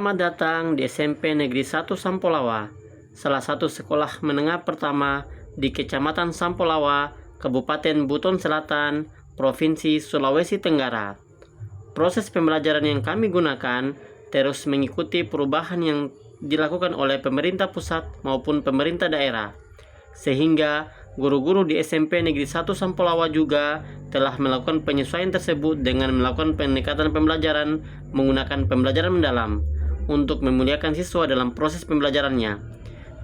Selamat datang di SMP Negeri 1 Sampolawa, salah satu sekolah menengah pertama di Kecamatan Sampolawa, Kabupaten Buton Selatan, Provinsi Sulawesi Tenggara. Proses pembelajaran yang kami gunakan terus mengikuti perubahan yang dilakukan oleh pemerintah pusat maupun pemerintah daerah, sehingga guru-guru di SMP Negeri 1 Sampolawa juga telah melakukan penyesuaian tersebut dengan melakukan pendekatan pembelajaran menggunakan pembelajaran mendalam untuk memuliakan siswa dalam proses pembelajarannya.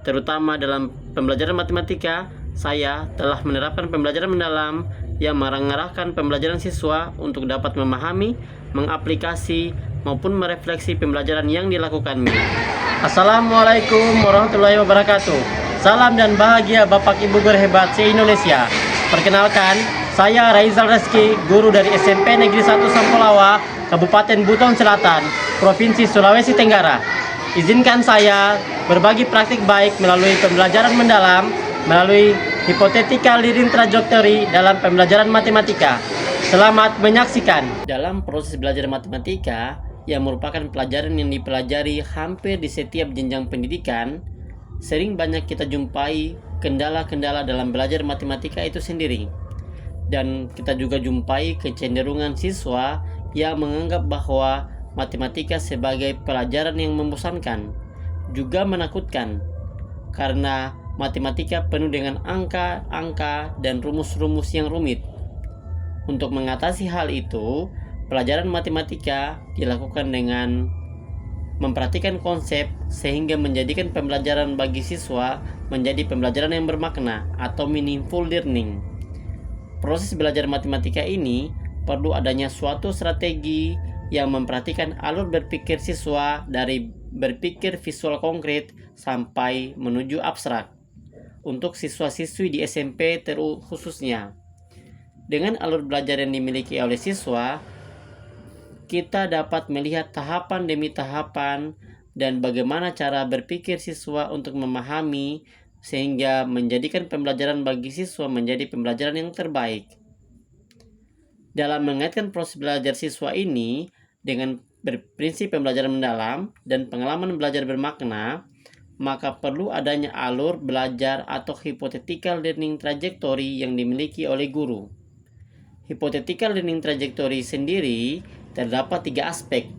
Terutama dalam pembelajaran matematika, saya telah menerapkan pembelajaran mendalam yang mengarahkan pembelajaran siswa untuk dapat memahami, mengaplikasi, maupun merefleksi pembelajaran yang dilakukannya. Assalamualaikum warahmatullahi wabarakatuh. Salam dan bahagia Bapak Ibu guru hebat se-Indonesia. Perkenalkan, saya Raizal Reski, guru dari SMP Negeri 1 Sampolawa, Kabupaten Buton Selatan, Provinsi Sulawesi Tenggara. Izinkan saya berbagi praktik baik melalui pembelajaran mendalam, melalui hypothetical learning trajectory dalam pembelajaran matematika. Selamat menyaksikan. Dalam proses belajar matematika, yang merupakan pelajaran yang dipelajari hampir di setiap jenjang pendidikan, sering banyak kita jumpai kendala-kendala dalam belajar matematika itu sendiri. Dan kita juga jumpai kecenderungan siswa yang menganggap bahwa matematika sebagai pelajaran yang membosankan, juga menakutkan, karena matematika penuh dengan angka-angka dan rumus-rumus yang rumit. Untuk mengatasi hal itu, pelajaran matematika dilakukan dengan memperhatikan konsep sehingga menjadikan pembelajaran bagi siswa menjadi pembelajaran yang bermakna atau meaningful learning. Proses belajar matematika ini perlu adanya suatu strategi yang memperhatikan alur berpikir siswa dari berpikir visual konkret sampai menuju abstrak. Untuk siswa-siswi di SMP khususnya, dengan alur belajar yang dimiliki oleh siswa, kita dapat melihat tahapan demi tahapan dan bagaimana cara berpikir siswa untuk memahami sehingga menjadikan pembelajaran bagi siswa menjadi pembelajaran yang terbaik. Dalam mengaitkan proses belajar siswa ini dengan berprinsip pembelajaran mendalam dan pengalaman belajar bermakna, maka perlu adanya alur belajar atau hypothetical learning trajectory yang dimiliki oleh guru. Hypothetical learning trajectory sendiri terdapat 3 aspek,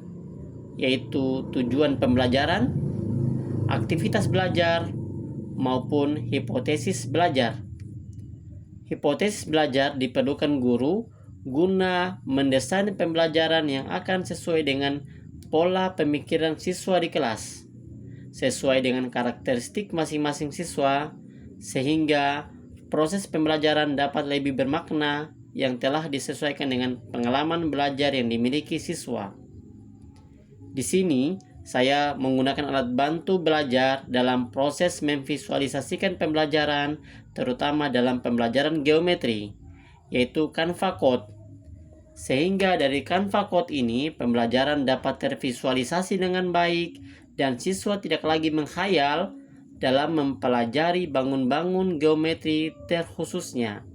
yaitu tujuan pembelajaran, aktivitas belajar, maupun hipotesis belajar. Hipotesis belajar diperlukan guru guna mendesain pembelajaran yang akan sesuai dengan pola pemikiran siswa di kelas, sesuai dengan karakteristik masing-masing siswa, sehingga proses pembelajaran dapat lebih bermakna yang telah disesuaikan dengan pengalaman belajar yang dimiliki siswa. Di sini, saya menggunakan alat bantu belajar dalam proses memvisualisasikan pembelajaran, terutama dalam pembelajaran geometri, yaitu Canva Code. Sehingga dari Canva Code ini, pembelajaran dapat tervisualisasi dengan baik dan siswa tidak lagi menghayal dalam mempelajari bangun-bangun geometri terkhususnya.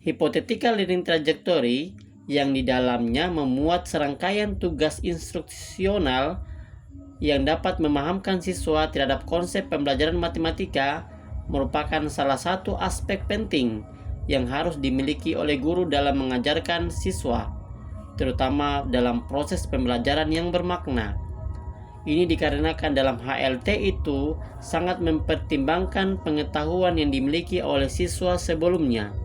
Hypothetical learning trajectory yang di dalamnya memuat serangkaian tugas instruksional yang dapat memahamkan siswa terhadap konsep pembelajaran matematika merupakan salah satu aspek penting yang harus dimiliki oleh guru dalam mengajarkan siswa, terutama dalam proses pembelajaran yang bermakna. Ini dikarenakan dalam HLT itu sangat mempertimbangkan pengetahuan yang dimiliki oleh siswa sebelumnya.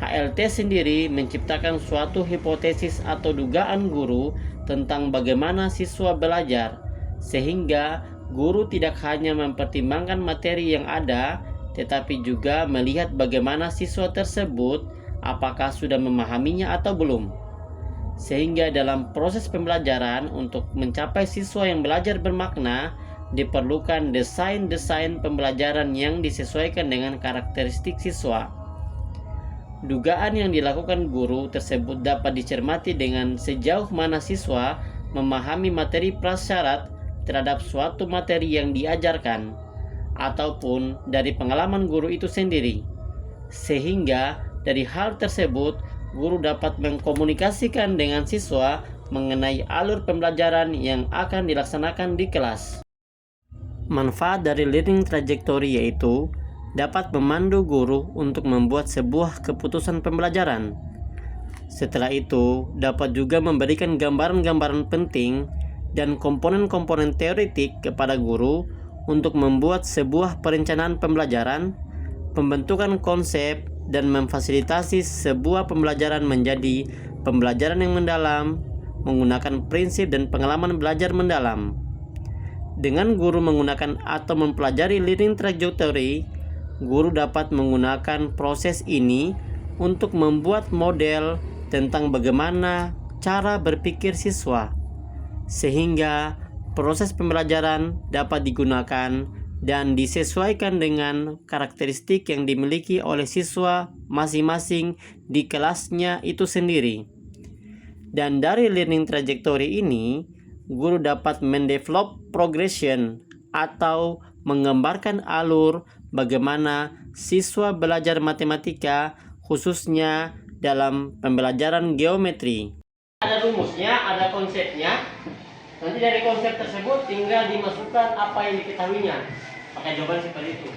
HLT sendiri menciptakan suatu hipotesis atau dugaan guru tentang bagaimana siswa belajar, sehingga guru tidak hanya mempertimbangkan materi yang ada, tetapi juga melihat bagaimana siswa tersebut apakah sudah memahaminya atau belum. Sehingga dalam proses pembelajaran untuk mencapai siswa yang belajar bermakna, diperlukan desain-desain pembelajaran yang disesuaikan dengan karakteristik siswa. Dugaan yang dilakukan guru tersebut dapat dicermati dengan sejauh mana siswa memahami materi prasyarat terhadap suatu materi yang diajarkan, ataupun dari pengalaman guru itu sendiri. Sehingga dari hal tersebut, guru dapat mengkomunikasikan dengan siswa mengenai alur pembelajaran yang akan dilaksanakan di kelas. Manfaat dari learning trajectory yaitu dapat memandu guru untuk membuat sebuah keputusan pembelajaran. Setelah itu, dapat juga memberikan gambaran-gambaran penting dan komponen-komponen teoretik kepada guru untuk membuat sebuah perencanaan pembelajaran, pembentukan konsep, dan memfasilitasi sebuah pembelajaran menjadi pembelajaran yang mendalam, menggunakan prinsip dan pengalaman belajar mendalam. Dengan guru menggunakan atau mempelajari learning trajectory, guru dapat menggunakan proses ini untuk membuat model tentang bagaimana cara berpikir siswa, sehingga proses pembelajaran dapat digunakan dan disesuaikan dengan karakteristik yang dimiliki oleh siswa masing-masing di kelasnya itu sendiri. Dan dari learning trajectory ini, guru dapat mendevelop progression atau menggambarkan alur bagaimana siswa belajar matematika, khususnya dalam pembelajaran geometri. Ada rumusnya, ada konsepnya. Nanti dari konsep tersebut tinggal dimasukkan apa yang diketahuinya. Pakai jawaban seperti itu.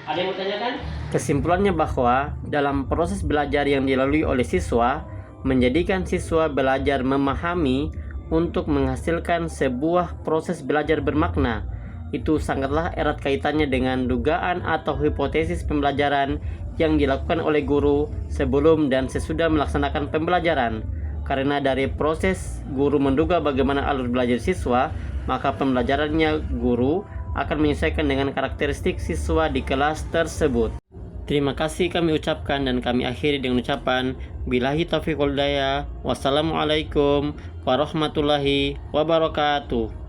Ada yang mau tanyakan? Kesimpulannya bahwa dalam proses belajar yang dilalui oleh siswa, menjadikan siswa belajar memahami untuk menghasilkan sebuah proses belajar bermakna. Itu sangatlah erat kaitannya dengan dugaan atau hipotesis pembelajaran yang dilakukan oleh guru sebelum dan sesudah melaksanakan pembelajaran. Karena dari proses guru menduga bagaimana alur belajar siswa, maka pembelajarannya guru akan menyesuaikan dengan karakteristik siswa di kelas tersebut. Terima kasih kami ucapkan dan kami akhiri dengan ucapan billahi taufiq wal hidayah. Wassalamualaikum warahmatullahi wabarakatuh.